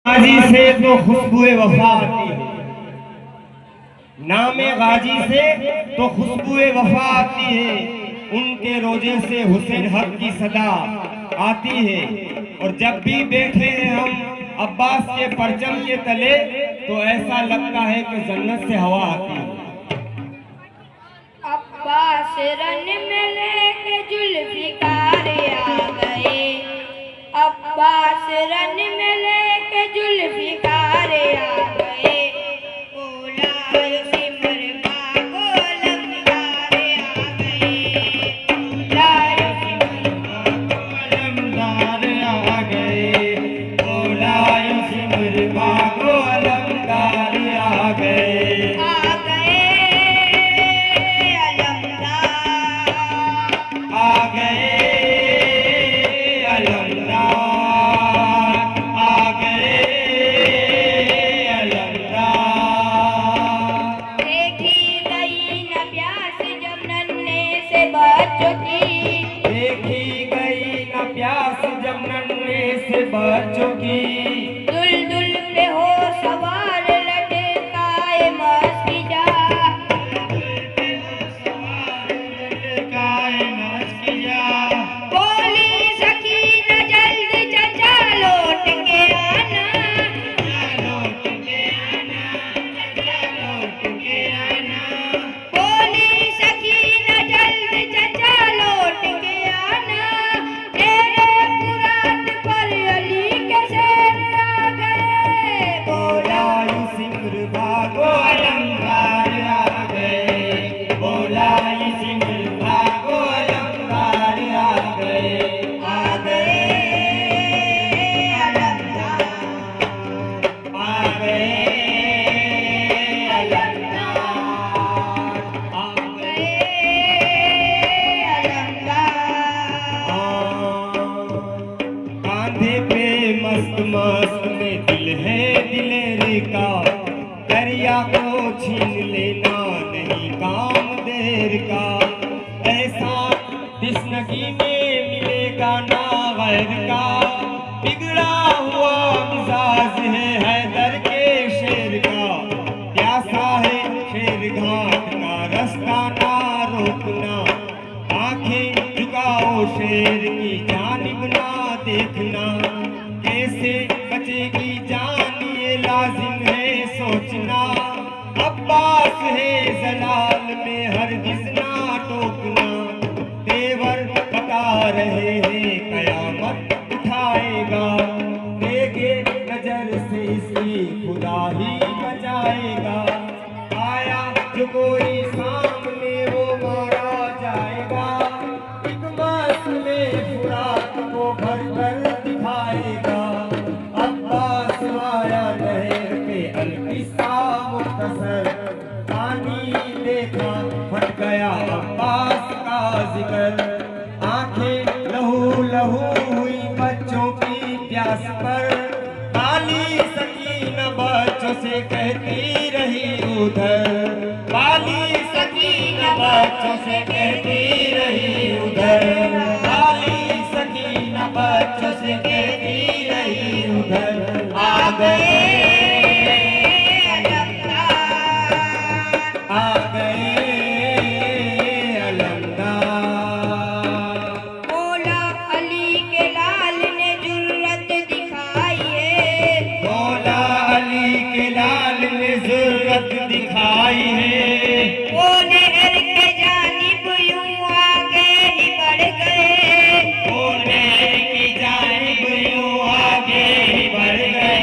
गाजी से तो खुशबुए वफा आती है, नामे गाजी से तो खुशबुए वफा आती है, उनके रोजे से हुसैन हक की सदा आती है। और जब भी बैठे हैं हम अब्बास के परचम के तले तो ऐसा लगता है कि जन्नत से हवा आती है। अब्बास रन में लेके जुल्फिकार आ गए, अब्बास रन में लेके जुल्फिकार आ गए, बोलायो सिमर बागो लमदार आ गए, बोलायो सिमर बागो लमदार आ गए, बोलायो सिमर बागो अलमदार आ गए, आ गए आ गए अलमदार, आ गए अलमदार। देखी गई न प्यास जब नन्हे से बच्चों की, देखी गई न प्यास जब नन्हे से बच्चों की, दुलदुल पे हो सवार लटकाए मस्ती जा, बोली सकीना जल्द चचा लौट के आना, बोली सकीना जल्द चचा लौट के आना, तेरे पुरात पर अली के शेर आ गए, बोलायो सिमर बागो अलमदार आ गए, बोलायो सिमर बागो अलमदार आ गए, आ गए अलमदार, आ गए अलमदार, आ गए अलमदार। कांधे पे मस्त मस्त में दिल है दिलेरी का, दरिया को छीन लेना नहीं काम देर का, ऐसा तिश्नगी में मिलेगा ना गैर का, बिगड़ा हुआ मिजाज है हैदर के शेर का, प्यासा है शेर घाट का रास्ता ना रोकना, आंखें झुकाओ शेर की जानिब ना देखना, कैसे बचेगी जान ये लाजिम है सोचना, अब्बास है जलाल में हरगिज़ ना टोकना, तेवर बता रहे हैं कयामत उठाएगा, देखे नजर से इसकी खुदा ही बचाएगा, आया जो कोई सामने वो मारा जाएगा, एक मास में फुरात को भर कर दिखाएगा, अब्बास आया लहर पे अलकिस्सा मुख्तसर, पानी देखा फट गया अब्बास का जिक्र, आंखें लहू लहू हुई बच्चों की प्यास पर, काली सकीना बच्चों से कहती रही उधर, काली सकीना बच्चों से कहती रही उधर, काली सकीना बच्चों से कहती रही उधर, आ गए अलमदार, आ गए अलमदार, बोला अली के लाल ने जुर्रत दिखाई है, मौला अली के लाल ने जुर्रत दिखाई है, वो नहर के जानिब यूं आगे ही बढ़ गए, वो नहर की जानिब यूं आगे ही बढ़ गए,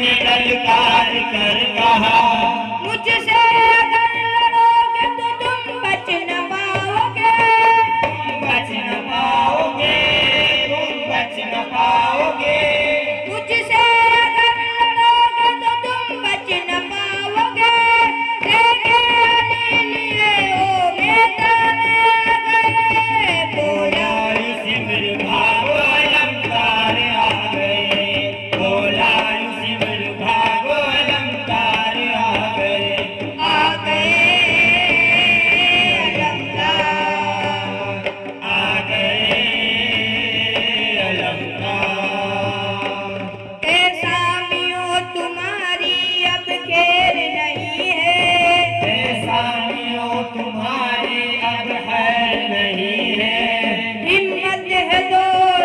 ने ललकार कर कहा, मुझसे अगर लड़ोगे तो तुम बच न पाओगे, बच न पाओगे, तुम बच न पाओगे। मुझसे अगर लड़ोगे तो तुम बच न पाओगे। लेके अली लिए ओ मैदान में गए, बोला सिमर भागो अलंकार आ गए, बोला सिमर भागो अलंकार आ गए, आ गए अलंकार। आ गए अलंकार। ए सामियों तुम्हारी अब खैर नहीं है, सामियों तुम्हारी अब है नहीं है, हिम्मत है तो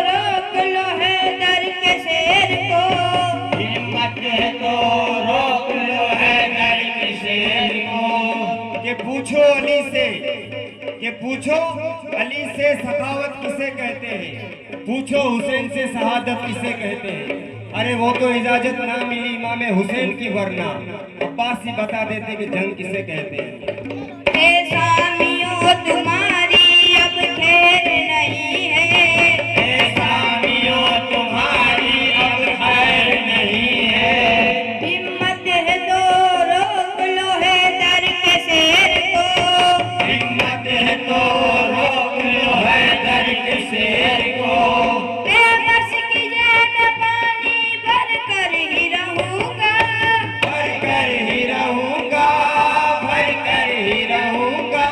रोक लो हैदर के शेर को, हिम्मत है तो रोक लो हैदर के शेर को। कि पूछो अली से, कि पूछो अली से सखावत किसे कहते हैं, पूछो हुसैन से शहादत किसे कहते हैं। अरे वो तो इजाजत ना मिली इमाम हुसैन की, वरना अब्बास ही बता देते कि जंग किसे कहते हैं। ए सामियों तुम्हारी अब खैर नहीं है, सामियों तुम्हारी अब खैर नहीं है, हिम्मत है तो रोक लो हैदर के शेर को, हिम्मत है तो रोक लो हैदर के शेर को। मैं बस की जान पानी भर कर ही रहूंगा, भर कर ही रहूंगा, भर कर ही रहूंगा,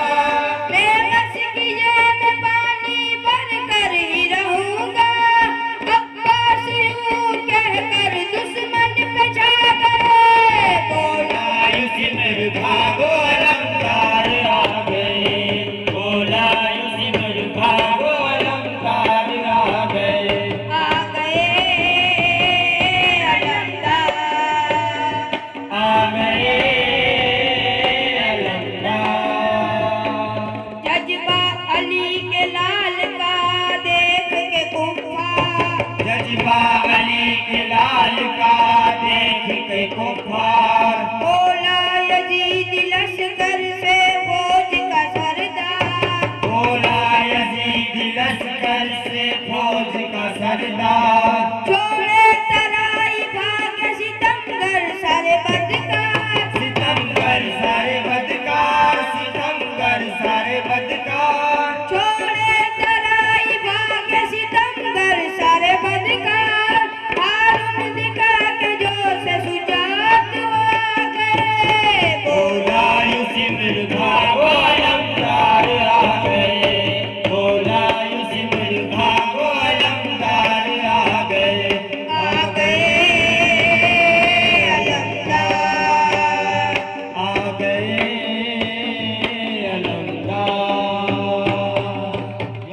मैं बस की जान पानी भर कर ही रहूंगा। अब्बास यूं कहकर दुश्मन पे छा गए, बोला सिमर भागो अलंकार आ गए, बोला सिमर भागो अलंकार आ गए, आ गए अलंकार। आ गए अलंकार। जज्बा अली के लाल का देख के कुफा, जज्बा अली के लाल का देख के कुफा,